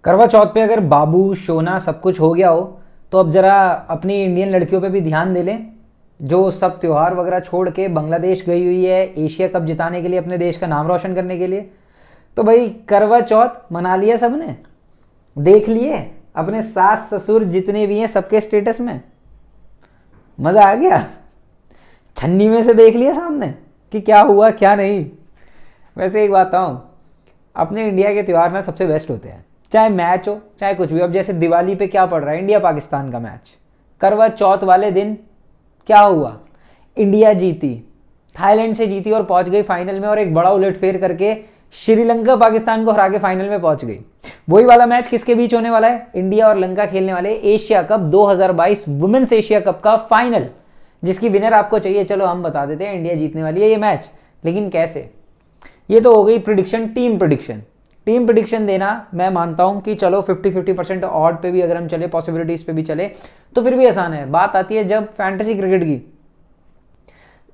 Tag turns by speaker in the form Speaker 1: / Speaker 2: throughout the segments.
Speaker 1: करवा चौथ पे अगर बाबू सोना सब कुछ हो गया हो तो अब जरा अपनी इंडियन लड़कियों पे भी ध्यान दे लें, जो सब त्यौहार वगैरह छोड़ के बांग्लादेश गई हुई है एशिया कप जिताने के लिए, अपने देश का नाम रोशन करने के लिए। तो भाई करवा चौथ मना लिया सबने, देख लिए अपने सास ससुर जितने भी हैं सबके स्टेटस में, मज़ा आ गया। छन्नी में से देख लिया सामने कि क्या हुआ क्या नहीं। वैसे एक बात बताऊँ, अपने इंडिया के त्यौहार ना सबसे बेस्ट होते हैं, चाहे मैच हो चाहे कुछ भी। अब जैसे दिवाली पे क्या पड़ रहा है, इंडिया पाकिस्तान का मैच। करवा चौथ वाले दिन क्या हुआ, इंडिया जीती, थाईलैंड से जीती और पहुंच गई फाइनल में, और एक बड़ा उलटफेर करके श्रीलंका पाकिस्तान को हरा के फाइनल में पहुंच गई। वही वाला मैच किसके बीच होने वाला है, इंडिया और लंका खेलने वाले Asia cup 2022 women's Asia cup का फाइनल, जिसकी विनर आपको चाहिए। चलो हम बता देते हैं, इंडिया जीतने वाली है ये मैच, लेकिन कैसे। ये तो हो गई prediction, team prediction. Team prediction देना मैं मानता हूं कि चलो 50-50% ऑड पे भी अगर हम चले, पॉसिबिलिटीज पे भी चले तो फिर भी आसान है। बात आती है जब फैंटेसी क्रिकेट की,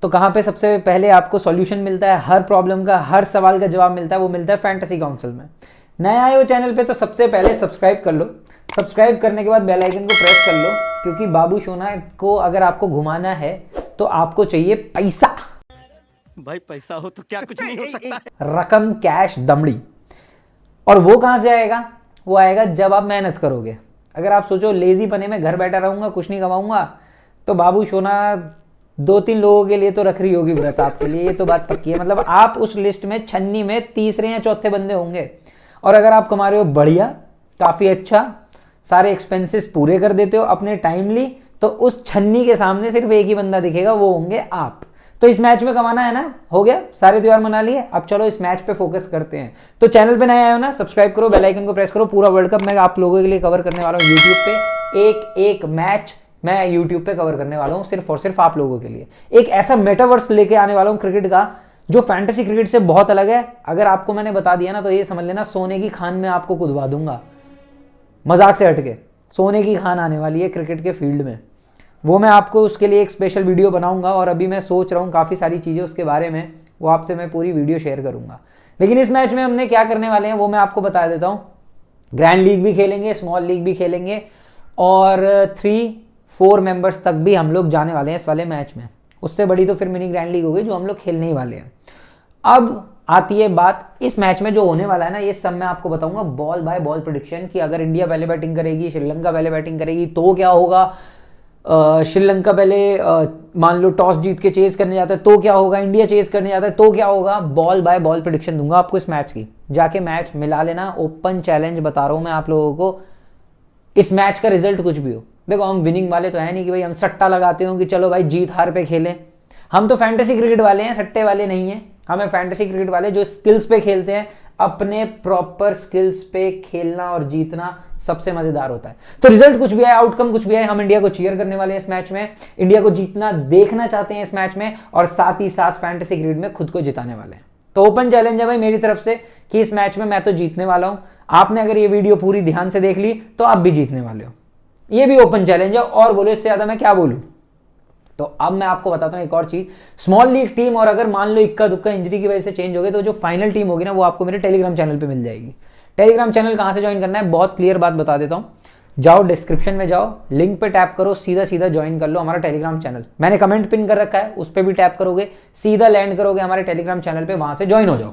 Speaker 1: तो कहां पे सबसे पहले आपको सॉल्यूशन मिलता है, हर प्रॉब्लम का हर सवाल का जवाब मिलता है, वो मिलता है फैंटेसी काउंसिल में। नया आए हो चैनल पे तो सबसे पहले सब्सक्राइब कर लो, सब्सक्राइब करने के बाद बेल आइकन को प्रेस कर लो, क्योंकि बाबू सोना को अगर आपको घुमाना है तो आपको चाहिए पैसा।
Speaker 2: भाई पैसा हो तो क्या कुछ नहीं हो सकता है।
Speaker 1: रकम, कैश, दमड़ी। और वो कहां से आएगा, वो आएगा जब आप मेहनत करोगे। अगर आप सोचो लेजी पने में घर बैठा रहूंगा कुछ नहीं कमाऊंगा, तो बाबू सोना 2-3 लोगों के लिए तो रख रही होगी व्रत आपके लिए, ये तो बात पक्की है। मतलब आप उस लिस्ट में छन्नी में तीसरे या चौथे बंदे होंगे। और अगर आप कमा रहे हो बढ़िया, काफी अच्छा, सारे एक्सपेंसेस पूरे कर देते हो अपने टाइमली, तो उस छन्नी के सामने सिर्फ एक ही बंदा दिखेगा, वो होंगे आप। तो इस मैच में कमाना है ना, हो गया, सारे त्योहार मना लिए, अब चलो इस मैच पे फोकस करते हैं। तो चैनल पे नए आए हो ना, सब्सक्राइब करो, बेल आइकन को प्रेस करो। पूरा वर्ल्ड कप मैं आप लोगों के लिए कवर करने वाला हूँ यूट्यूब पे, एक एक मैच मैं यूट्यूब पे कवर करने वाला हूँ सिर्फ और सिर्फ आप लोगों के लिए। एक ऐसा मेटावर्स लेके आने वाला हूँ क्रिकेट का, जो फैंटेसी क्रिकेट से बहुत अलग है। अगर आपको मैंने बता दिया ना, तो ये समझ लेना सोने की खान में आपको कुदवा दूंगा, मजाक से हटके। सोने की खान आने वाली है क्रिकेट के फील्ड में, वो मैं आपको उसके लिए एक स्पेशल वीडियो बनाऊंगा। और अभी मैं सोच रहा हूँ काफ़ी सारी चीज़ें उसके बारे में, वो आपसे मैं पूरी वीडियो शेयर करूंगा। लेकिन इस मैच में हमने क्या करने वाले हैं वो मैं आपको बता देता हूँ। ग्रैंड लीग भी खेलेंगे, स्मॉल लीग भी खेलेंगे, और 3-4 मेंबर्स तक भी हम लोग जाने वाले हैं इस वाले मैच में। उससे बड़ी तो फिर मिनी ग्रैंड लीग हो गई जो हम लोग खेलने ही वाले हैं। अब आती है बात इस मैच में जो होने वाला है ना, ये सब मैं आपको बताऊंगा बॉल बाय बॉल प्रेडिक्शन, कि अगर इंडिया पहले बैटिंग करेगी, श्रीलंका पहले बैटिंग करेगी तो क्या होगा, श्रीलंका पहले मान लो टॉस जीत के चेज करने जाता है तो क्या होगा, इंडिया चेज करने जाता है तो क्या होगा। बॉल बाय बॉल प्रेडिक्शन दूंगा आपको इस मैच की, जाके मैच मिला लेना। ओपन चैलेंज बता रहा हूं मैं आप लोगों को, इस मैच का रिजल्ट कुछ भी हो। देखो हम विनिंग वाले तो है नहीं कि भाई हम सट्टा लगाते हो कि चलो भाई जीत हार पे खेलें। हम तो फैंटेसी क्रिकेट वाले हैं, सट्टे वाले नहीं हैं। हमें फैंटेसी क्रिकेट वाले जो स्किल्स पे खेलते हैं, अपने प्रॉपर स्किल्स पे खेलना और जीतना सबसे मजेदार होता है। तो रिजल्ट कुछ भी आए, आउटकम कुछ भी आए, हम इंडिया को चीयर करने वाले हैं इस मैच में, इंडिया को जीतना देखना चाहते हैं इस मैच में, और साथ ही साथ फैंटेसी क्रिकेट में खुद को जिताने वाले हैं। तो ओपन चैलेंज है भाई मेरी तरफ से कि इस मैच में मैं तो जीतने वाला हूं। आपने अगर ये वीडियो पूरी ध्यान से देख ली तो आप भी जीतने वाले हो। ये भी ओपन चैलेंज है, और बोलो इससे ज्यादा मैं क्या बोलूं। तो अब मैं आपको बताता हूं एक और चीज, स्मॉल लीग टीम, और अगर मान लो इक्का दुक्का इंजरी की वजह से चेंज हो गए, तो जो फाइनल टीम होगी ना वो आपको मेरे टेलीग्राम चैनल पे मिल जाएगी। टेलीग्राम चैनल कहां से ज्वाइन करना है, बहुत क्लियर बात बता देता हूं। जाओ डिस्क्रिप्शन में जाओ, लिंक पे टैप करो, सीधा सीधा ज्वाइन कर लो हमारा टेलीग्राम चैनल। मैंने कमेंट पिन कर रखा है, उस पर भी टैप करोगे, सीधा लैंड करोगे हमारे टेलीग्राम चैनल पे, वहां से ज्वाइन हो जाओ।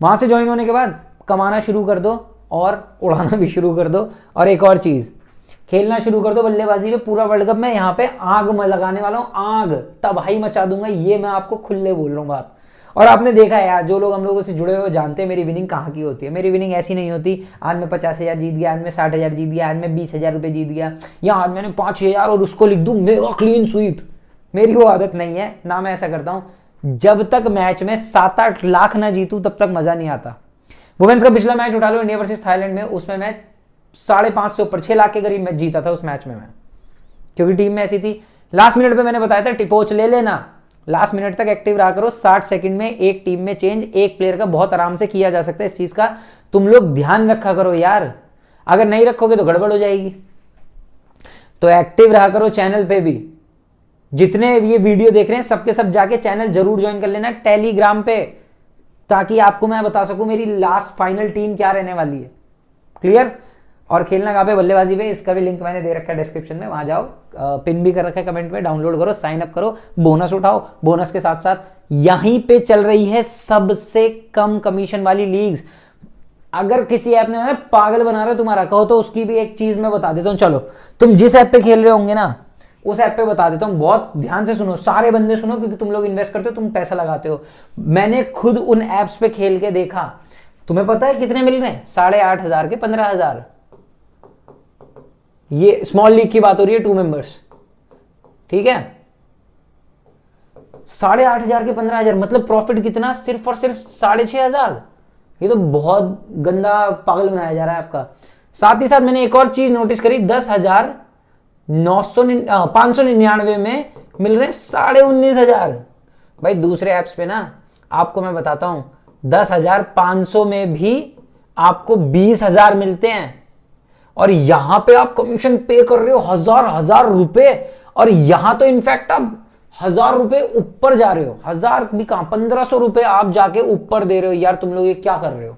Speaker 1: वहां से ज्वाइन होने के बाद कमाना शुरू कर दो और उड़ाना भी शुरू कर दो। और एक और चीज, खेलना शुरू कर दो बल्लेबाजी में। पूरा वर्ल्ड कप मैं यहाँ पे आग में लगाने वाला हूँ, आग तबाही मचा दूंगा, ये मैं आपको खुले बोल रहा हूँ बात। और आपने देखा है यार, जो लोग हम लोगों से जुड़े हुए जानते हैं मेरी विनिंग कहाँ की होती है। मेरी विनिंग ऐसी नहीं होती आज मैं 50,000 जीत गया, आज मैं 60,000 जीत गया, आज मैं 20,000 रुपये जीत गया, या आज मैंने 5,000 और उसको लिख दूं मेगा क्लीन स्वीप। मेरी वो आदत नहीं है ना, मैं ऐसा करता हूँ। जब तक मैच में 7-8 लाख ना जीतूं तब तक मजा नहीं आता। वुमेन्स का पिछला मैच उठा लो, इंडिया वर्सेस थाईलैंड में, उसमें मैं 5.5 से ऊपर 6 लाख के करीब मैच जीता था उस मैच में मैं, क्योंकि टीम में ऐसी थी। लास्ट मिनट पे मैंने बताया था टिपोच ले लेना, लास्ट मिनट तक एक्टिव रहा करो। 60 सेकंड में एक टीम में चेंज एक प्लेयर का बहुत आराम से किया जा सकता है। इस चीज का तुम लोग ध्यान रखा करो यार, अगर नहीं रखोगे तो गड़बड़ हो जाएगी। तो एक्टिव रहा करो चैनल पे भी। जितने ये वीडियो देख रहे हैं सबके सब जाके चैनल जरूर ज्वाइन कर लेना टेलीग्राम पे, ताकि आपको मैं बता सकूं मेरी लास्ट फाइनल टीम क्या रहने वाली है। क्लियर। और खेलना कहाँ पे, बल्लेबाजी पे। इसका भी लिंक मैंने दे रखा है डिस्क्रिप्शन में, वहां जाओ, पिन भी कर रखा है कमेंट में, डाउनलोड करो, साइन अप करो, बोनस उठाओ। बोनस के साथ साथ यहीं पे चल रही है सबसे कम कमीशन वाली लीग्स। अगर किसी ऐप ने पागल बना रहा है तुम्हारा कहो तो उसकी भी एक चीज मैं बता देता हूं। चलो तुम जिस ऐप पे खेल रहे होंगे ना उस ऐप पे बता देता हूं, बहुत ध्यान से सुनो, सारे बंदे सुनो, क्योंकि तुम लोग इन्वेस्ट करते हो, तुम पैसा लगाते हो। मैंने खुद उन ऐप्स पे खेल के देखा। तुम्हें पता है कितने मिल रहे हैं? 8,500 के 15,000। ये स्मॉल लीग की बात हो रही है, 2 मेंबर्स, ठीक है। 8,500 के 15,000 मतलब प्रॉफिट कितना? सिर्फ और सिर्फ 6,500। ये तो बहुत गंदा पागल बनाया जा रहा है आपका। साथ ही साथ मैंने एक और चीज नोटिस करी, 599 में मिल रहे 19,500। भाई दूसरे ऐप्स पे ना आपको मैं बताता हूं 10,500 में भी आपको 20,000 मिलते हैं, और यहां पे आप कमीशन पे कर रहे हो हजार रुपए, और यहां तो इनफैक्ट आप 1,000 रुपए ऊपर जा रहे हो। 1,000 भी कहां, 1,500 रुपए आप जाके ऊपर दे रहे हो। यार तुम लोग ये क्या कर रहे हो?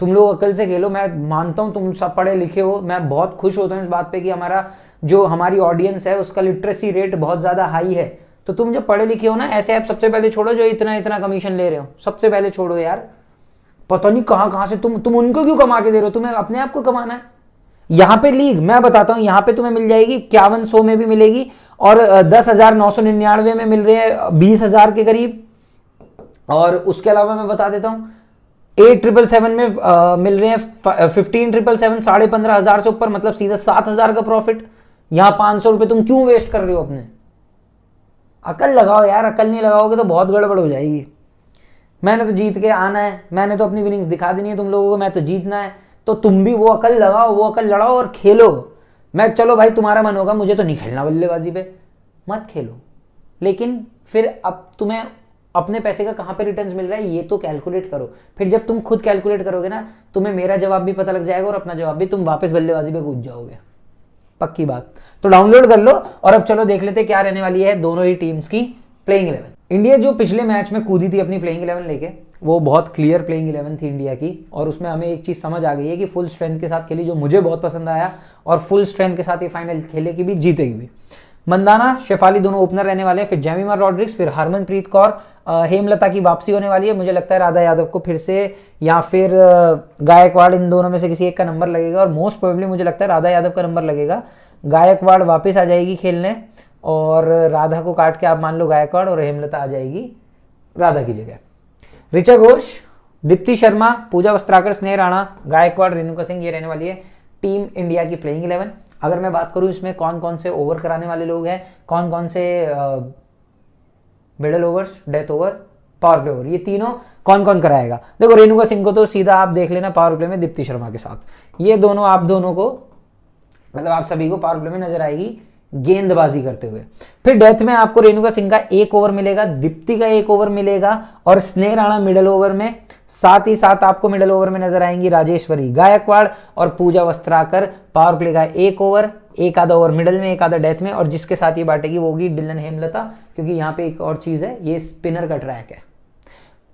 Speaker 1: तुम लोग अकल से खेलो। मैं मानता हूं तुम सब पढ़े लिखे हो, मैं बहुत खुश होता हूं इस बात पे कि हमारी ऑडियंस है उसका लिटरेसी रेट बहुत ज्यादा हाई है। तो तुम जो पढ़े लिखे हो ना, ऐसे ऐप सबसे पहले छोड़ो जो इतना कमीशन ले रहे हो, सबसे पहले छोड़ो यार। पता नहीं कहां से तुम उनको क्यों कमा के दे रहे हो, तुम्हें अपने आप को कमाना है। यहां पे लीग मैं बताता हूं, यहां पे तुम्हें मिल जाएगी 5100 में भी मिलेगी, और 10,999 में मिल रहे हैं 20,000 के करीब। और उसके अलावा मैं बता देता हूं 8,777 में मिल रहे हैं 15,777, 15,500 से ऊपर, मतलब सीधा 7,000 का प्रॉफिट। यहां 500 रुपए तुम क्यों वेस्ट कर रहे हो अपने? अकल लगाओ यार, अकल नहीं लगाओगे तो बहुत गड़बड़ हो जाएगी। मैंने तो जीत के आना है, मैंने तो अपनी विनिंग्स दिखा देनी है तुम लोगों को, मैं तो जीतना है। तो तुम भी वो अकल लगाओ, वो अकल लड़ाओ और खेलो। मैं चलो भाई तुम्हारा मन होगा मुझे तो नहीं खेलना बल्लेबाजी पे, मत खेलो, लेकिन फिर अब तुम्हें अपने पैसे का कहां पे रिटर्न्स मिल रहा है ये तो कैलकुलेट करो। फिर जब तुम खुद कैलकुलेट करोगे ना, तुम्हें मेरा जवाब भी पता लग जाएगा और अपना जवाब भी, तुम वापस बल्लेबाजी पे कूद जाओगे, पक्की बात। तो डाउनलोड कर लो। और अब चलो देख लेते क्या रहने वाली है दोनों ही टीम्स की प्लेइंग 11। इंडिया जो पिछले मैच में कूदी थी अपनी प्लेइंग 11 लेके, वो बहुत क्लियर प्लेइंग 11 थी इंडिया की, और उसमें हमें एक चीज समझ आ गई है कि फुल स्ट्रेंथ के साथ खेली, जो मुझे बहुत पसंद आया, और फुल स्ट्रेंथ के साथ ये फाइनल खेलेगी भी, जीतेगी भी। मंदाना शेफाली दोनों ओपनर रहने वाले हैं, फिर जेमिमा रॉड्रिक्स, फिर हरमनप्रीत कौर, हेमलता की वापसी होने वाली है। मुझे लगता है राधा यादव को फिर से या फिर गायकवाड़, इन दोनों में से किसी एक का नंबर लगेगा, और मोस्ट प्रोबेबली मुझे लगता है राधा यादव का नंबर लगेगा। गायकवाड़ वापस आ जाएगी खेलने, और राधा को काट के आप मान लो गायकवाड़, और हेमलता आ जाएगी राधा की जगह। ऋचा घोष, दीप्ति शर्मा, पूजा वस्त्राकर, स्नेह राणा, गायकवाड़, रेणुका सिंह, ये रहने वाली है टीम इंडिया की प्लेइंग 11। अगर मैं बात करूं इसमें कौन कौन से ओवर कराने वाले लोग हैं, कौन कौन से middle overs, death over, power play over, ये तीनों कौन कौन कराएगा। देखो रेणुका सिंह को तो सीधा आप देख लेना पावर प्ले में दीप्ति शर्मा के साथ, ये दोनों आप दोनों को, मतलब आप सभी को पावर प्ले में नजर आएगी गेंदबाजी करते हुए। फिर डेथ में आपको रेणुका सिंह का 1 ओवर मिलेगा, दीप्ति का 1 ओवर मिलेगा, और स्नेह राणा मिडल ओवर में। साथ ही साथ आपको मिडल ओवर में नजर आएंगी राजेश्वरी गायकवाड़ और पूजा वस्त्राकर। पावर प्ले का 1 ओवर, 1 आधा ओवर मिडल में, 1 आधा डेथ में, और जिसके साथ ये बांटेगी वो होगी डिलन हेमलता, क्योंकि यहाँ पे एक और चीज है, ये स्पिनर का ट्रैक है,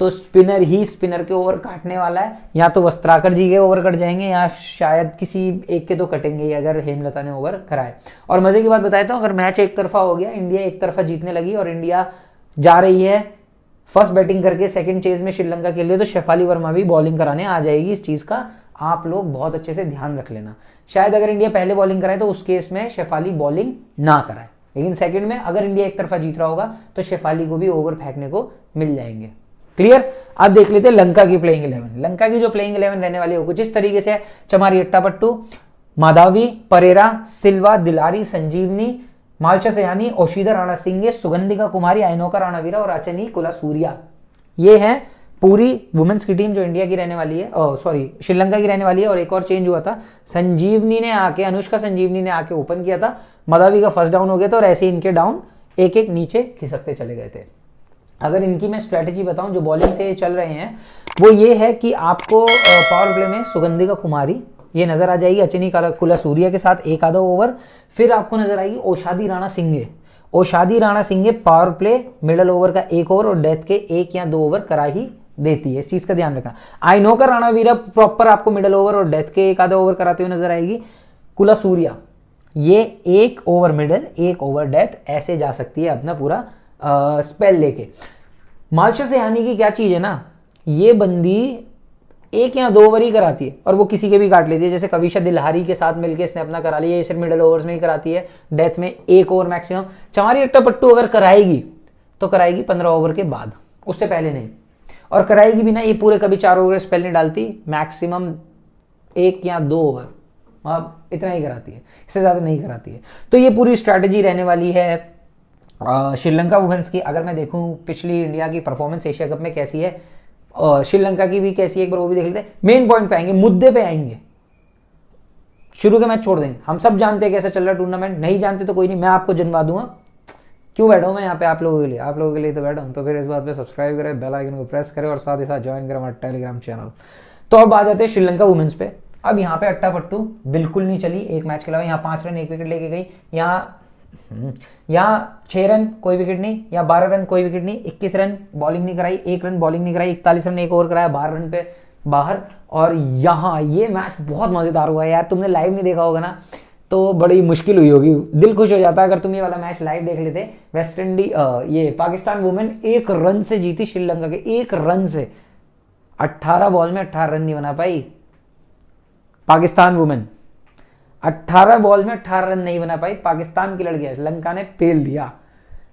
Speaker 1: तो स्पिनर ही स्पिनर के ओवर काटने वाला है। या तो वस्त्राकर जी के ओवर कट जाएंगे, या शायद किसी एक के तो कटेंगे अगर हेमलता ने ओवर कराए। और मजे की बात बताता हूँ, अगर मैच एक तरफा हो गया, इंडिया एक तरफा जीतने लगी और इंडिया जा रही है फर्स्ट बैटिंग करके सेकंड चेज में श्रीलंका के लिए, तो शेफाली वर्मा भी बॉलिंग कराने आ जाएगी। इस चीज का आप लोग बहुत अच्छे से ध्यान रख लेना। शायद अगर इंडिया पहले बॉलिंग कराए तो उस केस में शेफाली बॉलिंग ना कराए, लेकिन सेकंड में अगर इंडिया एक तरफा जीत रहा होगा तो शेफाली को भी ओवर फेंकने को मिल जाएंगे। क्लियर? अब देख लेते हैं लंका की प्लेइंग 11। लंका की जो प्लेइंग 11 रहने वाली है कुछ इस तरीके से है: चमारी अट्टापट्टू, माधवी, परेरा, सिल्वा, दिलारी, संजीवनी, मालशा सयानी, ओशिदा राणा सिंह, सुगंधिका कुमारी, आइनोका राणावीरा और अचनी कुलासूरिया। ये है पूरी वुमेन्स की टीम जो इंडिया की रहने वाली है, सॉरी श्रीलंका की रहने वाली है। और एक और चेंज हुआ था, संजीवनी ने आके, अनुष्का संजीवनी ने आके ओपन किया था, माधवी का फर्स्ट डाउन हो गया था, और ऐसे इनके डाउन एक एक नीचे खिसकते चले गए थे। अगर इनकी मैं स्ट्रैटेजी बताऊं जो बॉलिंग से चल रहे हैं, वो ये है कि आपको पावर प्ले में सुगंधिका कुमारी ये नजर आ जाएगी अचनी कुलासूरिया के साथ 1 आधा ओवर। फिर आपको नजर आएगी Oshadhi Ranasinghe. Oshadhi Ranasinghe power play middle over का 1 ओवर और डेथ के 1 या 2 ओवर करा ही देती है, इस चीज का ध्यान रखना। आई नो का राणा वीरा प्रॉपर आपको मिडल ओवर और डेथ के एक आधा ओवर कराते हुए नजर आएगी। कुला सूर्या ये 1 ओवर मिडल 1 ओवर डेथ ऐसे जा सकती है अपना पूरा स्पेल लेके। माल्शा सयानी की क्या चीज है ना, ये बंदी 1 या 2 ओवर ही कराती है और वो किसी के भी काट लेती है। जैसे कविशा दिलहारी के साथ मिलकर इसने अपना करा लिया, ये सिर्फ मिडल ओवर्स में ही कराती है, डेथ में 1 ओवर मैक्सिमम। चमारी अट्टापट्टू अगर कराएगी तो कराएगी 15 ओवर के बाद, उससे पहले नहीं। और कराएगी भी ना, ये पूरे कभी 4 ओवर स्पेल नहीं डालती, मैक्सिमम 1 या 2 ओवर अब इतना ही कराती है, इससे ज़्यादा नहीं कराती है। तो ये पूरी स्ट्रैटेजी रहने वाली है श्रीलंका वुमेन्स की। अगर मैं देखूं पिछली इंडिया की परफॉर्मेंस एशिया कप में कैसी है, श्रीलंका की भी कैसी है, एक बार वो भी देख लेते हैं। मेन पॉइंट पे आएंगे, मुद्दे पे आएंगे। शुरू के मैच छोड़ देंगे, हम सब जानते हैं कैसा चल रहा टूर्नामेंट, नहीं जानते तो कोई नहीं, मैं आपको जनवा दूंगा। क्यों बैठा हूँ मैं यहाँ पे आप लोगों के लिए तो बैठा हूँ। तो फिर इस बात पे सब्सक्राइब करें, बेल आइकन को प्रेस करें और साथ ही साथ ज्वाइन करें हमारा टेलीग्राम चैनल। तो अब आ जाते हैं श्रीलंका वुमेन्स पे। अब यहाँ पे अट्टापट्टू बिल्कुल नहीं चली एक मैच के अलावा। यहाँ 5 रन 1 विकेट लेके गई, यहाँ 6 रन कोई विकेट नहीं, यहाँ 12 रन कोई विकेट नहीं, 21 रन बॉलिंग नहीं कराई, 1 रन बॉलिंग नहीं कराई, 41 रन 1 ओवर कराया, 12 रन पे बाहर। और यहाँ ये मैच बहुत मजेदार हुआ है यार, तुमने लाइव नहीं देखा होगा ना तो बड़ी मुश्किल हुई होगी, दिल खुश हो जाता अगर तुम ये वाला मैच लाइव देख लेते। वेस्ट इंडीज ये पाकिस्तान वुमेन 1 रन से जीती श्रीलंका के, 1 रन से। 18 बॉल में 18 रन नहीं बना पाई पाकिस्तान वुमेन, 18 बॉल में 18 रन नहीं बना पाई पाकिस्तान की लड़कियां। लंका ने पेल दिया,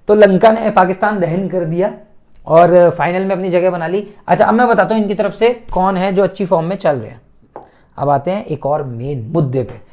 Speaker 1: तो लंका ने पाकिस्तान दहन कर दिया और फाइनल में अपनी जगह बना ली। अच्छा अब मैं बताता हूं इनकी तरफ से कौन है जो अच्छी फॉर्म में चल रहे हैं। अब आते हैं एक और मेन मुद्दे पे।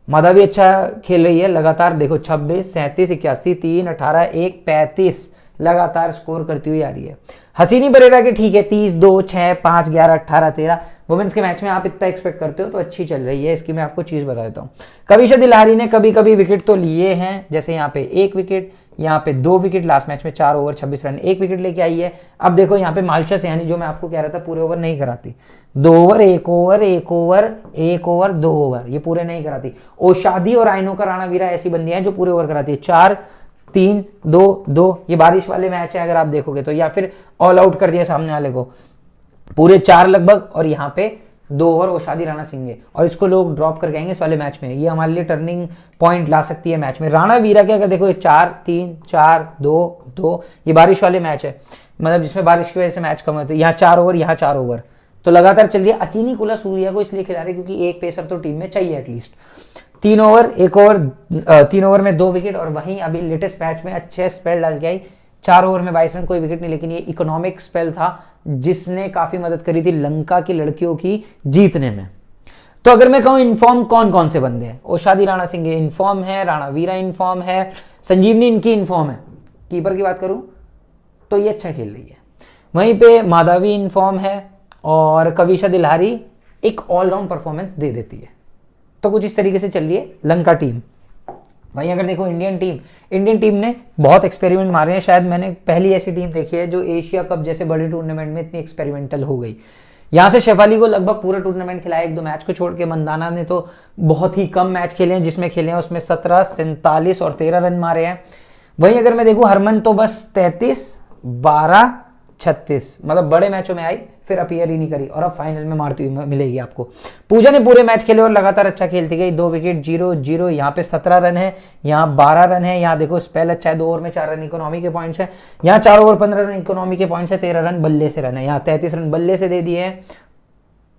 Speaker 1: माधवी अच्छा खेल रही है लगातार, देखो 26, 37, 81, 3, 18, 1, 35 लगातार स्कोर करती हुई आ रही है। हसीनी बरेरा के ठीक है 30, 2, 6, 5, 11, 18, 13 वुमेन्स के मैच में आप इतना एक्सपेक्ट करते हो तो अच्छी चल रही है। इसकी मैं आपको चीज बता देता हूँ। कविशा दिलहारी ने कभी कभी विकेट तो लिए हैं, जैसे यहाँ पे 1 विकेट, यहाँ पे 2 विकेट, लास्ट मैच में 4 ओवर 26 रन 1 विकेट लेके आई है। अब देखो यहाँ पे माल्शा सयानी जो मैं आपको कह रहा था पूरे ओवर नहीं कराती, 2 over 1 over 1 over 1 over 2 over ये पूरे नहीं कराती। ओशादी और आइनो का राणा वीरा ऐसी बंदियां हैं जो पूरे ओवर कराती है। 4, 3, 2, 2 ये बारिश वाले मैच है अगर आप देखोगे तो, या फिर ऑल आउट कर दिया सामने वाले को, पूरे 4 लगभग। और यहाँ पे 2 ओवर वो शादी राणा सिंह है और इसको लोग ड्रॉप करके आएंगे इस वाले मैच में। ये हमारे लिए टर्निंग पॉइंट ला सकती है मैच में। राणा वीरा के अगर देखो 4, 3, 4, 2, 2 ये बारिश वाले मैच है, मतलब जिसमें बारिश की वजह से मैच कम है। तो यहाँ 4 ओवर यहाँ 4 ओवर तो लगातार चल रही है। अचिनी कुला सूर्या को इसलिए खिला रहे क्योंकि एक पेसर तो टीम में चाहिए एटलीस्ट। 3 ओवर 1 ओवर 3 ओवर में 2 विकेट। और वहीं अभी लेटेस्ट मैच में अच्छे स्पेल डाल के आई, 4 ओवर में 22 रन कोई विकेट नहीं, लेकिन ये इकोनॉमिक स्पेल था जिसने काफी मदद करी थी लंका की लड़कियों की जीतने में। तो अगर मैं कहूं इनफॉर्म कौन कौन से बंदे हैं, ओशादी राणा सिंह इनफॉर्म है, राणा वीरा इनफॉर्म है, संजीवनी इनकी इनफॉर्म है। कीपर की बात करूं तो ये अच्छा खेल रही है। वहीं पे माधवी इनफॉर्म है और कविशा दिलहारी एक ऑलराउंड परफॉर्मेंस दे देती है। तो कुछ इस तरीके से चल रही है लंका टीम। वहीं अगर देखो इंडियन टीम ने बहुत एक्सपेरिमेंट मारे हैं। शायद मैंने पहली ऐसी टीम देखी है जो एशिया कप जैसे बड़े टूर्नामेंट में इतनी एक्सपेरिमेंटल हो गई। यहाँ से शेफाली को लगभग पूरा टूर्नामेंट खिलाया, 1-2 मैच को छोड़ के। मंदाना ने तो बहुत ही कम मैच खेले हैं, जिसमें खेले हैं उसमें 17, 47 और 13 रन मारे हैं। वहीं अगर मैं देखूं हरमन तो बस 33, 12, 36 मतलब बड़े मैचों में आई, फिर अपीयर ही नहीं करी और अब फाइनल में मारती हुई मिलेगी आपको। पूजा ने पूरे मैच खेले और लगातार अच्छा खेलती गई, 2 विकेट 0-0। यहाँ पे 17 रन है, यहाँ 12 रन है। यहाँ देखो स्पेल अच्छा है, 2 ओवर में 4 रन इकोनॉमी के पॉइंट्स है। यहाँ 4 ओवर 15 रन इकोनॉमी के पॉइंट्स है, 13 रन बल्ले से रन है। यहाँ 33 रन बल्ले से दे दिए हैं।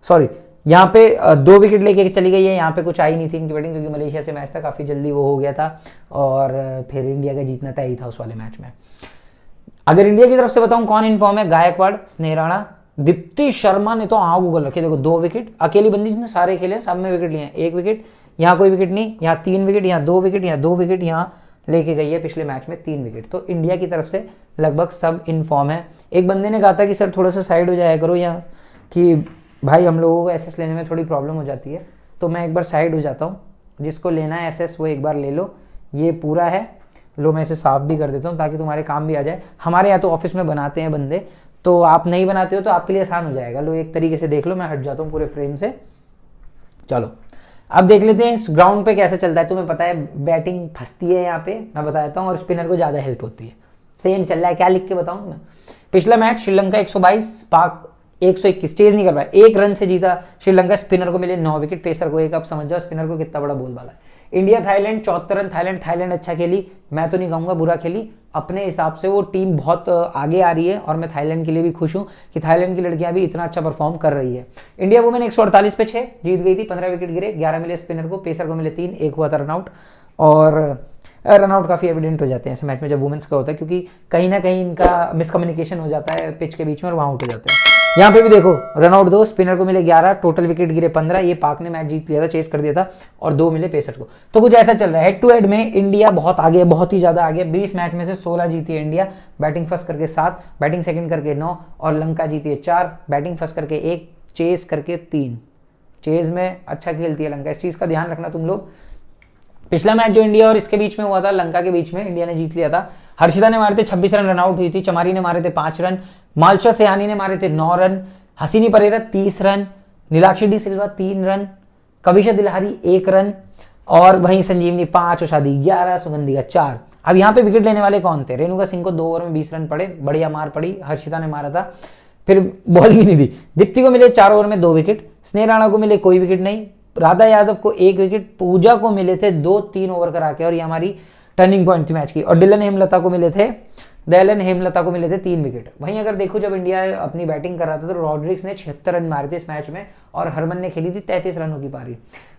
Speaker 1: सॉरी यहाँ पे 2 विकेट लेके चली गई है। यहाँ पे कुछ आई नहीं थी इनकी बैटिंग क्योंकि मलेशिया से मैच था, काफी जल्दी वो हो गया था और फिर इंडिया का जीतना तय ही था उस वाले मैच में। अगर इंडिया की तरफ से बताऊं कौन इनफॉर्म है, गायकवाड़, स्नेह राणा, दीप्ति शर्मा ने तो आग उगल रखे। देखो 2 विकेट, अकेली बंदी जिसने सारे खेले सब में विकेट लिए हैं। 1 विकेट, यहाँ कोई विकेट नहीं, यहाँ 3 विकेट, यहाँ 2 विकेट, यहाँ 2 विकेट, यहाँ लेके गई है पिछले मैच में 3 विकेट। तो इंडिया की तरफ से लगभग सब इनफॉर्म है। एक बंदे ने कहा था कि सर थोड़ा सा साइड हो जाया करो यहाँ, कि भाई हम लोगों को एसएस लेने में थोड़ी प्रॉब्लम हो जाती है। तो मैं एक बार साइड हो जाता हूँ, जिसको लेना है एसएस वो एक बार ले लो, ये पूरा है। लो मैं इसे साफ भी कर देता हूँ ताकि तुम्हारे काम भी आ जाए। हमारे यहाँ तो ऑफिस में बनाते हैं बंदे, तो आप नहीं बनाते हो तो आपके लिए आसान हो जाएगा। लो एक तरीके से देख लो, मैं हट जाता हूँ पूरे फ्रेम से। चलो अब देख लेते हैं इस ग्राउंड पे कैसे चलता है। तुम्हें पता है बैटिंग फंसती है यहाँ पे, मैं बता देता हूँ, और स्पिनर को ज़्यादा हेल्प होती है। सेम चल रहा है, क्या लिख के बताऊँ मैं। पिछला मैच श्रीलंका 122, पाक 121 चेज नहीं कर पाया, 1 रन से जीता श्रीलंका। स्पिनर को मिले 9 विकेट, पेसर को 1। अब समझ जाओ स्पिनर को कितना बड़ा बोलबाला है। इंडिया थाईलैंड 74 रन, थाईलैंड अच्छा खेली, मैं तो नहीं कहूंगा बुरा खेली, अपने हिसाब से वो टीम बहुत आगे आ रही है और मैं थाईलैंड के लिए भी खुश हूं कि थाईलैंड की लड़कियां भी इतना अच्छा परफॉर्म कर रही है। इंडिया वुमेन 148 पे 6 जीत गई थी, 15 विकेट गिरे, 11 मिले स्पिनर को, पेसर को मिले 3, 1 हुआ था रनआउट। और रनआउट काफ़ी एविडेंट हो जाते हैं ऐसे मैच में जब वुमेन्स का होता है, क्योंकि कहीं ना कहीं इनका मिसकम्युनिकेशन हो जाता है पिच के बीच में और वहाँ आउट हो जाते हैं। यहाँ पे भी देखो रनआउट 2, स्पिनर को मिले 11, टोटल विकेट गिरे 15। ये पाक ने मैच जीत लिया था, चेस कर दिया था, और 2 मिले 65 को। तो कुछ ऐसा चल रहा है। हेड टू हेड में इंडिया बहुत आगे, बहुत ही ज्यादा आगे। 20 मैच में से 16 जीती है इंडिया, बैटिंग फर्स्ट करके 7, बैटिंग सेकंड करके 9, और लंका जीती है 4, बैटिंग फर्स्ट करके 1, चेस करके 3। चेज में अच्छा खेलती है लंका, इस चीज का ध्यान रखना तुम लोग। पिछला मैच जो इंडिया और इसके बीच में हुआ था, लंका के बीच में, इंडिया ने जीत लिया था। हर्षिता ने मारे थे 26 रन, रनआउट हुई थी। चमारी ने मारे थे 5 रन, मालशा सेहानी ने मारे थे 9 run, Hasini Perera 30 run, Nilakshi de Silva 3 run, Kavisha Dilhari 1 run, और वहीं संजीवनी 5 और शादी 11, सुगंधी का 4। अब यहाँ पे विकेट लेने वाले कौन थे? रेणुका सिंह को 2 ओवर में 20 रन पड़े, बढ़िया मार पड़ी, हर्षिता ने मारा था, फिर बॉलिंग ही नहीं दी। दीप्ति को मिले 4 ओवर में 2 विकेट, स्नेह राणा को मिले कोई विकेट नहीं, राधा यादव को 1 विकेट, पूजा को मिले थे 2-3 ओवर करा के, और ये हमारी टर्निंग पॉइंट थी मैच की। और दयालन हेमलता को मिले थे 3 विकेट। वहीं अगर देखो जब इंडिया अपनी बैटिंग कर रहा था तो रॉड्रिक्स ने 76 रन मारे थे इस मैच में, और हरमन ने खेली थी 33 रनों की पारी।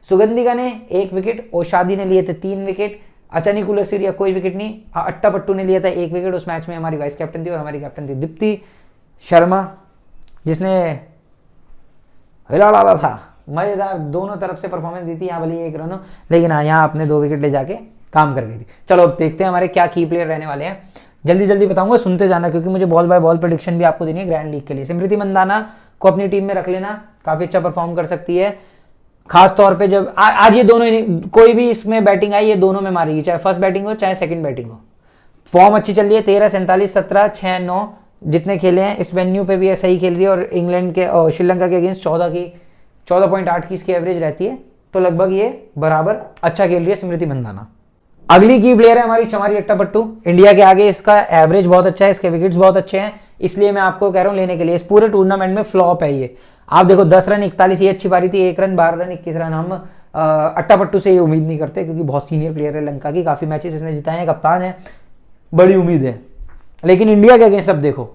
Speaker 1: सुगंधिका ने 1 विकेट, ओशादी ने लिए थे 3 विकेट, अचानी कुलसीरिया कोई विकेट नहीं, अट्टापट्टू ने लिया था 1 विकेट। उस मैच में हमारी वाइस कैप्टन थी और हमारी कैप्टन थी दीप्ति शर्मा, जिसने हिला डाला था, मजेदार दोनों तरफ से परफॉर्मेंस दी थी। यहाँ भले 1 रन हो, लेकिन हाँ यहाँ अपने 2 विकेट ले जाके काम कर गई थी। चलो अब देखते हैं हमारे क्या की प्लेयर रहने वाले हैं, जल्दी जल्दी बताऊंगा, सुनते जाना, क्योंकि मुझे बॉल बाय बॉल प्रेडिक्शन भी आपको देनी है ग्रैंड लीग के लिए। स्मृति मंदाना को अपनी टीम में रख लेना, काफी अच्छा परफॉर्म कर सकती है, खास तौर पे जब आज ये दोनों कोई भी इसमें बैटिंग आई, ये दोनों में मारेगी, चाहे फर्स्ट बैटिंग हो चाहे सेकंड बैटिंग हो। फॉर्म अच्छी चल रही है, 13, 47, 17, 6, 9 जितने खेले हैं इस वेन्यू पे भी सही खेल रही है, और इंग्लैंड के श्रीलंका के अगेंस्ट 14.8 की इसकी एवरेज रहती है, तो लगभग ये बराबर अच्छा खेल रही है स्मृति मंदाना। अगली की प्लेयर है हमारी चमारी अट्टापट्टू। इंडिया के आगे इसका एवरेज बहुत अच्छा है, इसके विकेट्स बहुत अच्छे हैं, इसलिए मैं आपको कह रहा हूं लेने के लिए। इस पूरे टूर्नामेंट में फ्लॉप है ये। आप देखो 10 रन 41 ये अच्छी पारी थी, 1 रन 12 रन 21 रन। हम अट्टापट्टू से ये उम्मीद नहीं करते, क्योंकि बहुत सीनियर प्लेयर है लंका की, काफी मैचेस इसने जिताए हैं, कप्तान है, बड़ी उम्मीद है। लेकिन इंडिया के अगेंस्ट अब देखो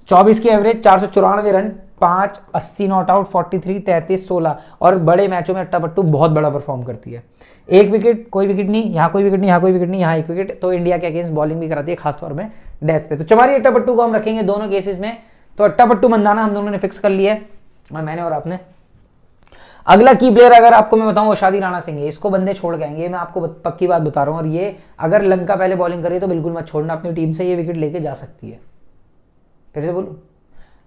Speaker 1: 24 की एवरेज, 494 रन, 5, 80 नॉट आउट, 43, 33, 16, और बड़े मैचों में अट्टापट्टू बहुत बड़ा परफॉर्म करती है। 1 विकेट, कोई विकेट नहीं, यहाँ कोई विकेट नहीं, यहाँ कोई विकेट नहीं, यहाँ 1 विकेट, तो इंडिया के अगेंस्ट बॉलिंग भी कराती है, खासतौर में डेथ पे। तो चमारी अट्टापट्टू को हम रखेंगे दोनों केसेस में, तो अट्टापट्टू मंदाना हम दोनों ने फिक्स कर लिया है, मैंने और आपने। अगला की प्लेयर अगर आपको मैं बताऊं ओशादी राणा सिंह है, इसको बंदे छोड़ गएंगे, मैं आपको पक्की बात बता रहा हूं। और ये अगर लंका पहले बॉलिंग करे तो बिल्कुल मत छोड़ना अपनी टीम से, ये विकेट लेके जा सकती है। फिर से बोलूं,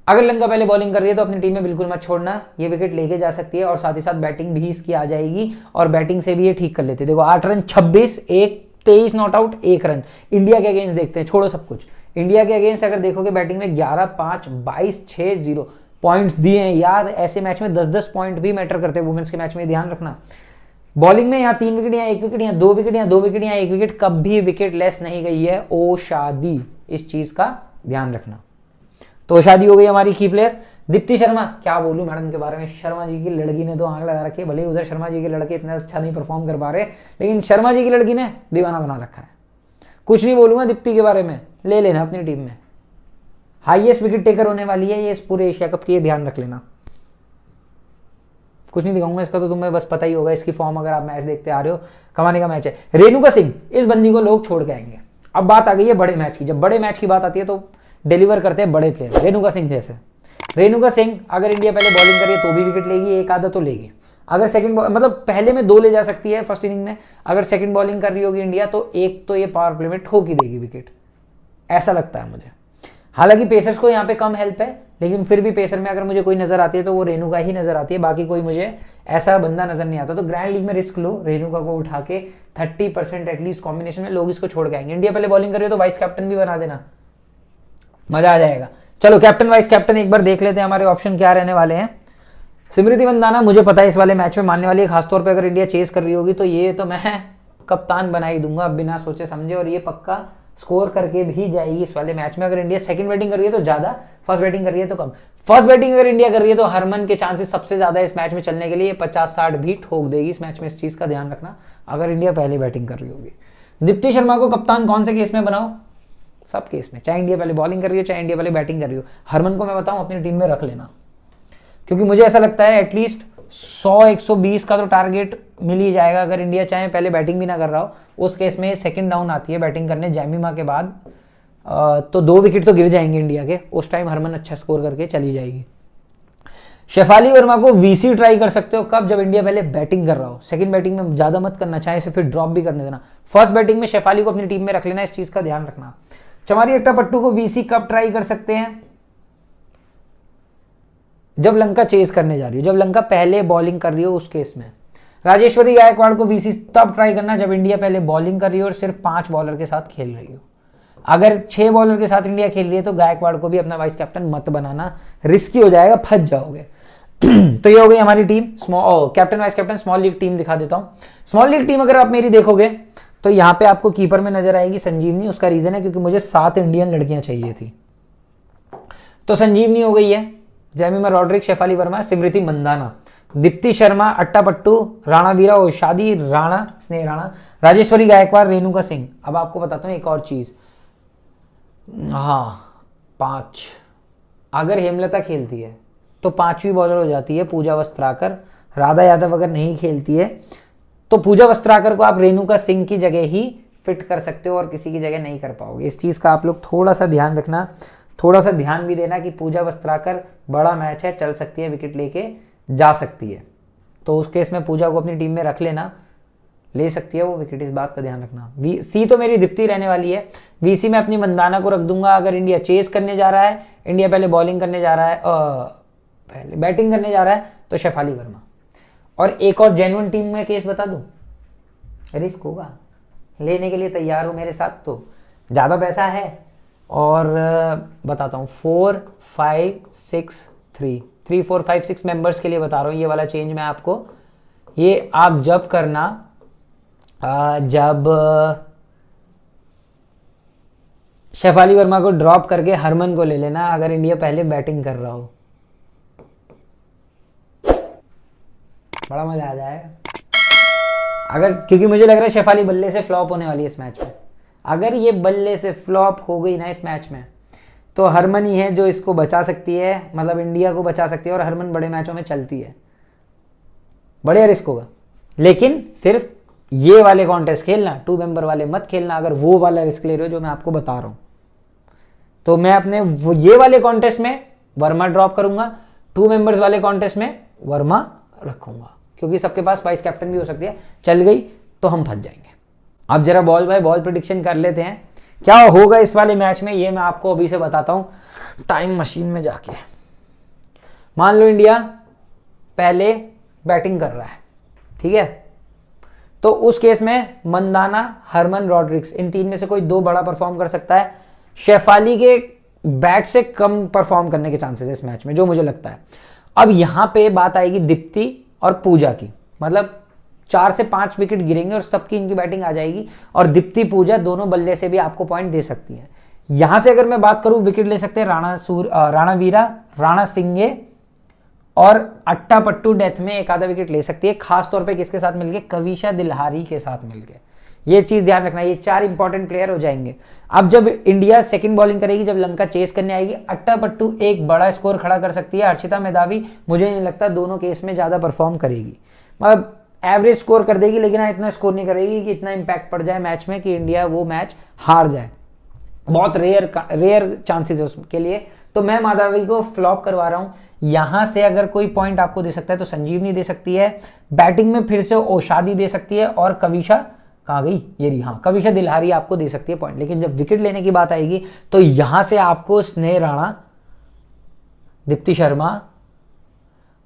Speaker 1: अगर लंका पहले बॉलिंग कर रही है तो अपनी टीम में बिल्कुल मत छोड़ना, ये विकेट लेके जा सकती है, और साथ ही साथ बैटिंग भी इसकी आ जाएगी, और बैटिंग से भी ये ठीक कर लेते हैं। देखो 8 run 26, 1, 23 not out, 1 run. India के अगेंस्ट देखते हैं, छोड़ो सब कुछ, इंडिया के अगेंस्ट अगर देखोगे बैटिंग में 11, 5, 22, 6, 0 पॉइंट्स दिए हैं यार। ऐसे मैच में 10-10 पॉइंट भी मैटर करते हैं वुमेन्स के मैच में, ध्यान रखना। बॉलिंग में यहाँ 3 विकेट, यहाँ 1 विकेट, यहाँ 2 विकेट, यहाँ 2 विकेट, यहाँ 1 विकेट, कभी विकेट लेस नहीं गई है ओशादी, इस चीज का ध्यान रखना। तो ओशादी हो गई हमारी की प्लेयर। दीप्ति शर्मा, क्या बोलूं मैडम के बारे में, शर्मा जी की लड़की ने तो आंख लगा रखी है। भले उधर शर्मा जी के लड़के इतना अच्छा नहीं परफॉर्म कर पा रहे, लेकिन शर्मा जी की लड़की ने दीवाना बना रखा है। कुछ नहीं बोलूंगा दीप्ति के बारे में, ले लेना अपनी टीम में, हाईएस्ट विकेट टेकर होने वाली है ये इस पूरे एशिया कप की, ध्यान रख लेना। कुछ नहीं दिखाऊंगा इसका, तो तुम्हें बस पता ही होगा इसकी फॉर्म, अगर आप मैच देखते आ रहे हो, कमाने का मैच है। रेणुका सिंह, इस बंदी को लोग छोड़ के आएंगे। अब बात आ गई है बड़े मैच की, जब बड़े मैच की बात आती है तो डिलीवर करते हैं बड़े प्लेयर, रेणुका सिंह जैसे। रेणुका सिंह अगर इंडिया पहले बॉलिंग करिए तो भी विकेट लेगी, एक आधा तो लेगी। अगर सेकंड मतलब पहले में 2 ले जा सकती है फर्स्ट इनिंग में, अगर सेकंड बॉलिंग कर रही होगी इंडिया तो एक तो ये पावर प्ले में ठोक ही देगी विकेट, ऐसा लगता है मुझे। हालांकि पेसर्स को यहाँ पे कम हेल्प है, लेकिन फिर भी पेसर में अगर मुझे कोई नजर आती है तो वो रेणुका ही नजर आती है, बाकी कोई मुझे ऐसा बंदा नजर नहीं आता। तो ग्रैंड लीग में रिस्क लो, रेणुका को उठा के 30% एटलीस्ट कॉम्बिनेशन में लोग इसको छोड़ के आएंगे। इंडिया पहले बॉलिंग कर रही हो तो वाइस कैप्टन भी बना देना, मजा आ जाएगा। चलो कैप्टन वाइस कैप्टन एक बार देख लेते हैं हमारे ऑप्शन क्या रहने वाले हैं। स्मृति मंदाना मुझे पता है इस वाले मैच में मानने वाली है, खासतौर पे अगर इंडिया चेस कर रही होगी तो ये तो मैं कप्तान बना ही दूंगा बिना सोचे समझे, और ये पक्का स्कोर करके भी जाएगी इस वाले मैच में। अगर इंडिया सेकंड बैटिंग कर रही है तो ज्यादा, फर्स्ट बैटिंग कर रही है तो कम। फर्स्ट बैटिंग अगर इंडिया कर रही है तो हरमन के चांसेस सबसे ज्यादा इस मैच में चलने के लिए, 50-60 भी ठोक देगी इस मैच में। इस चीज का ध्यान रखना अगर इंडिया पहले बैटिंग कर रही होगी। दीप्ति शर्मा को कप्तान कौन से केस में बनाओ? सब केस में, चाहे इंडिया पहले बॉलिंग कर रही हो चाहे इंडिया पहले बैटिंग कर रही हो। हरमन को मैं बताऊं अपनी टीम में रख लेना, क्योंकि मुझे ऐसा लगता है एटलीस्ट 100-120 का तो टारगेट मिल ही जाएगा अगर इंडिया चाहे पहले बैटिंग भी ना कर रहा हो। उस केस में सेकंड डाउन आती है बैटिंग करने जैमिमा के बाद, तो 2 विकेट तो गिर जाएंगे इंडिया के। उस टाइम हरमन अच्छा स्कोर करके चली जाएगी। शेफाली वर्मा को वीसी ट्राई कर सकते हो कब? जब इंडिया पहले बैटिंग कर रहा हो। सेकंड बैटिंग में ज्यादा मत करना, चाहे इसे फिर ड्रॉप भी करने देना। फर्स्ट बैटिंग में शेफाली को अपनी टीम में रख लेना, इस चीज का ध्यान रखना। चमारी अट्टापट्टू को वीसी कब ट्राई कर सकते हैं? जब लंका चेस करने जा रही हो, जब लंका पहले बॉलिंग कर रही हो उस केस में। राजेश्वरी गायकवाड़ को वीसी तब ट्राई करना जब इंडिया पहले बॉलिंग कर रही हो और सिर्फ 5 बॉलर के साथ खेल रही हो। अगर 6 बॉलर के साथ इंडिया खेल रही है तो गायकवाड़ को भी अपना वाइस कैप्टन मत बनाना, रिस्की हो जाएगा, फंस जाओगे। तो ये हो गई हमारी team. Captain vice captain small league team दिखा देता हूं। स्मॉल लीग टीम अगर आप मेरी देखोगे तो यहाँ पे आपको कीपर में नजर आएगी संजीवनी। उसका रीजन है क्योंकि मुझे 7 इंडियन लड़कियां चाहिए थी, तो संजीवनी हो गई है, जैमिमा रॉड्रिक, शेफाली वर्मा, स्मृति मंदाना, दीप्ति शर्मा, अट्टापट्टू, राणा वीरा, ओशादी राणा, स्नेह राणा, राजेश्वरी गायकवाड़, रेणुका सिंह। अब आपको बताता हूँ एक और चीज, हाँ 5, अगर हेमलता खेलती है तो 5वीं बॉलर हो जाती है पूजा वस्त्राकर। राधा यादव अगर नहीं खेलती है तो पूजा वस्त्राकर को आप रेणुका सिंह की जगह ही फिट कर सकते हो और किसी की जगह नहीं कर पाओगे। इस चीज़ का आप लोग थोड़ा सा ध्यान रखना, थोड़ा सा ध्यान भी देना कि पूजा वस्त्राकर बड़ा मैच है, चल सकती है, विकेट लेके जा सकती है, तो उस केस में पूजा को अपनी टीम में रख लेना, ले सकती है वो विकेट, इस बात का ध्यान रखना। सी तो मेरी दीप्ति रहने वाली है। वीसी में अपनी मंदाना को रख दूंगा। अगर इंडिया चेस करने जा रहा है, इंडिया पहले बॉलिंग करने जा रहा है, पहले बैटिंग करने जा रहा है तो शेफाली वर्मा। और एक और जेन्युइन टीम में केस बता दूं, रिस्क होगा, लेने के लिए तैयार हो मेरे साथ तो, ज़्यादा पैसा है। और बताता हूँ 4, 5, 6, 3, 4, 5, 6 मेंबर्स के लिए बता रहा हूँ ये वाला चेंज मैं आपको। ये आप जब करना जब शेफाली वर्मा को ड्रॉप करके हरमन को ले लेना अगर इंडिया पहले बैटिंग कर रहा हो, बड़ा मजा आ जाएगा। अगर, क्योंकि मुझे लग रहा है शेफाली बल्ले से फ्लॉप होने वाली है इस मैच में। अगर ये बल्ले से फ्लॉप हो गई ना इस मैच में तो हरमन ही है जो इसको बचा सकती है, मतलब इंडिया को बचा सकती है। और हरमन बड़े मैचों में चलती है, बढ़िया रिस्क होगा, लेकिन सिर्फ ये वाले कॉन्टेस्ट खेलना, 2 मेंबर वाले मत खेलना। अगर वो वाला रिस्क ले रहे हो जो मैं आपको बता रहा हूं तो मैं अपने ये वाले कॉन्टेस्ट में वर्मा ड्रॉप करूंगा, 2 मेंबर्स वाले कॉन्टेस्ट में वर्मा रखूंगा, क्योंकि सबके पास वाइस कैप्टन भी हो सकती है। चल गई तो हम फंस जाएंगे। अब जरा बॉल बाय बॉल प्रेडिक्शन कर लेते हैं, क्या होगा इस वाले मैच में ये मैं आपको अभी से बताता हूं टाइम मशीन में जाके। मान लो इंडिया पहले बैटिंग कर रहा है, ठीक है, तो उस केस में मंदाना, हरमन, रॉड्रिक्स, इन 3 में से कोई 2 बड़ा परफॉर्म कर सकता है। शेफाली के बैट से कम परफॉर्म करने के चांसेस है इस मैच में, जो मुझे लगता है। अब यहां पे बात आएगी दीप्ति और पूजा की, मतलब 4 से 5 विकेट गिरेंगे और सबकी इनकी बैटिंग आ जाएगी और दीप्ति पूजा दोनों बल्ले से भी आपको पॉइंट दे सकती है। यहां से अगर मैं बात करूं, विकेट ले सकते हैं राणा वीरा, राणा सिंगे और अट्टापट्टू डेथ में एक आधा विकेट ले सकती है, खास तौर पे किसके साथ मिलके, कविशा दिल्हारी के साथ मिलके। ये चीज ध्यान रखना, ये 4 इंपॉर्टेंट प्लेयर हो जाएंगे। अब जब इंडिया सेकंड बॉलिंग करेगी, जब लंका चेस करने आएगी, अट्टापट्टू एक बड़ा स्कोर खड़ा कर सकती है। अर्चिता मेधावी मुझे नहीं लगता दोनों केस में ज्यादा परफॉर्म करेगी, मतलब एवरेज स्कोर कर देगी, लेकिन इतना स्कोर नहीं करेगी कि इतना इंपैक्ट पड़ जाए मैच में कि इंडिया वो मैच हार जाए। बहुत रेयर चांसेस है उसके लिए, तो मैं माधवी को फ्लॉप करवा रहा हूं। यहां से अगर कोई पॉइंट आपको दे सकता है तो संजीवनी दे सकती है, बैटिंग में फिर से ओशादी दे सकती है, और कविशा कहाँ गई, ये रही, हाँ, कविशा दिल्हारी आपको दे सकती है पॉइंट। लेकिन जब विकेट लेने की बात आएगी तो यहां से आपको स्नेह राणा, दीप्ति शर्मा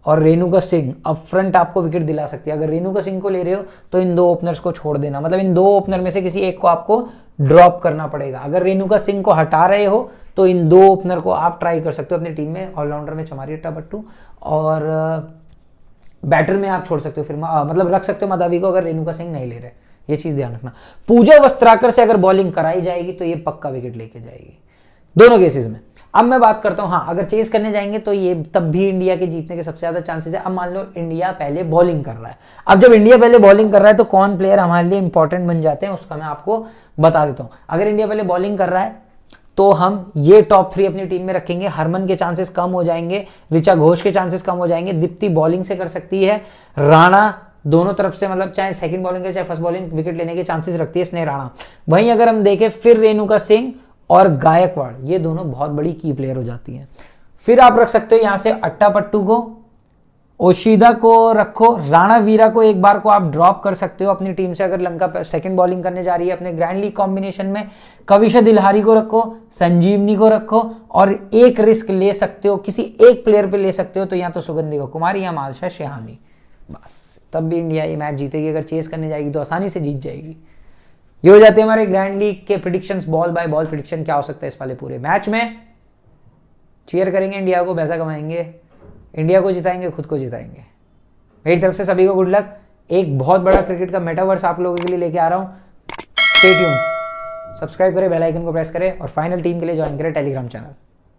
Speaker 1: और रेणुका सिंह अप फ्रंट आपको विकेट दिला सकती है। अगर रेणुका सिंह को ले रहे हो तो इन 2 ओपनर्स को छोड़ देना, मतलब इन 2 ओपनर में से किसी एक को आपको ड्रॉप करना पड़ेगा। अगर रेणुका सिंह को हटा रहे हो तो इन 2 ओपनर को आप ट्राई कर सकते हो अपनी टीम में। ऑलराउंडर में चमारी अट्टापट्टू और बैटर में आप छोड़ सकते हो, फिर मतलब रख सकते हो माधवी को अगर रेणुका सिंह नहीं ले रहे। ये चीज ध्यान रखना। पूजा वस्त्राकर से अगर बॉलिंग कराई जाएगी तो ये पक्का विकेट लेके जाएगी दोनों केसेस में। अब मैं बात करता हूं, हाँ अगर चेस करने जाएंगे तो ये तब भी इंडिया के जीतने के सबसे ज्यादा चांसेस है। अब मान लो इंडिया पहले बॉलिंग कर रहा है, अब जब इंडिया पहले बॉलिंग कर रहा है तो कौन प्लेयर हमारे लिए इंपॉर्टेंट बन जाते हैं उसका मैं आपको बता देता हूं। अगर इंडिया पहले बॉलिंग कर रहा है तो हम ये टॉप 3 अपनी टीम में रखेंगे। हरमन के चांसेस कम हो जाएंगे, ऋचा घोष के चांसेस कम हो जाएंगे, दीप्ति बॉलिंग से कर सकती है, राणा दोनों तरफ से मतलब चाहे सेकंड बॉलिंग चाहे फर्स्ट बॉलिंग विकेट लेने के चांसेस रखती है स्नेह राणा। वहीं अगर हम देखें फिर रेणुका सिंह और गायकवाड़, ये दोनों बहुत बड़ी की प्लेयर हो जाती हैं। फिर आप रख सकते हो यहां से अट्टापट्टू को, ओशिदा को रखो, राणा वीरा को एक बार को आप ड्रॉप कर सकते हो अपनी टीम से अगर लंका सेकंड बॉलिंग करने जा रही है अपने ग्रैंड लीग कॉम्बिनेशन में। कविशा दिल्हारी को रखो, संजीवनी को रखो और एक रिस्क ले सकते हो, किसी एक प्लेयर पे ले सकते हो तो या तो सुगंधिका कुमारी या मालशा शेहानी, बस तब भी इंडिया ये मैच जीतेगी। अगर चेस करने जाएगी तो आसानी से जीत जाएगी। ये हो जाते हैं हमारे ग्रैंड लीग के predictions, ball by ball prediction क्या हो सकता है इस वाले पूरे मैच में। चीयर करेंगे इंडिया को, पैसा कमाएंगे, इंडिया को जिताएंगे, खुद को जिताएंगे। मेरी तरफ से सभी को गुड लक। एक बहुत बड़ा क्रिकेट का मेटावर्स आप लोगों के लिए लेके आ रहा हूं, स्टे ट्यून्ड। सब्सक्राइब करें, बेल आइकन को प्रेस करें और फाइनल टीम के लिए ज्वाइन करें टेलीग्राम चैनल।